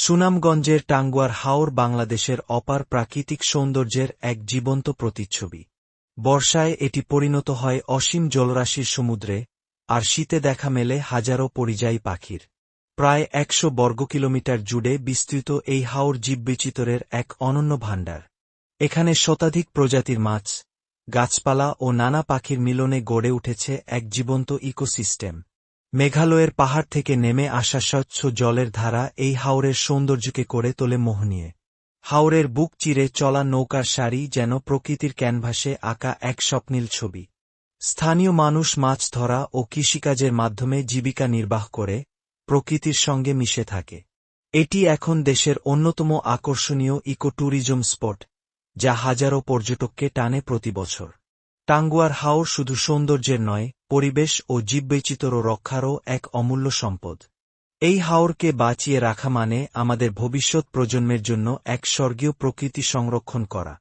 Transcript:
সুনামগঞ্জের টাঙ্গুয়ার হাওর বাংলাদেশের অপার প্রাকৃতিক সৌন্দর্যের এক জীবন্ত প্রতিচ্ছবি। বর্ষায় এটি পরিণত হয় অসীম জলরাশির সমুদ্রে, আর শীতে দেখা মেলে হাজারো পরিযায়ী পাখির। প্রায় ১০০ বর্গকিলোমিটার জুড়ে বিস্তৃত এই হাওর জীববৈচিত্র্যের এক অনন্য ভাণ্ডার। এখানে শতাধিক প্রজাতির মাছ, গাছপালা ও নানা পাখির মিলনে গড়ে উঠেছে এক জীবন্ত ইকোসিস্টেম। মেঘালয়ের পাহাড় থেকে নেমে আসা স্বচ্ছ জলের ধারা এই হাওরের সৌন্দর্যকে করে তোলে মোহনীয়। হাওরের বুক চিরে চলা নৌকার সারি যেন প্রকৃতির ক্যানভাসে আঁকা এক স্বপ্নীল ছবি। স্থানীয় মানুষ মাছ ধরা ও কৃষিকাজের মাধ্যমে জীবিকা নির্বাহ করে প্রকৃতির সঙ্গে মিশে থাকে। এটি এখন দেশের অন্যতম আকর্ষণীয় ইকো ট্যুরিজম স্পট, যা হাজারো পর্যটককে টানে প্রতি বছর। টাঙ্গুয়ার হাওর শুধু সৌন্দর্যের নয়, পরিবেশ ও জীববৈচিত্র্য রক্ষারও এক অমূল্য সম্পদ। এই হাওরকে বাঁচিয়ে রাখা মানে আমাদের ভবিষ্যৎ প্রজন্মের জন্য এক স্বর্গীয় প্রকৃতি সংরক্ষণ করা।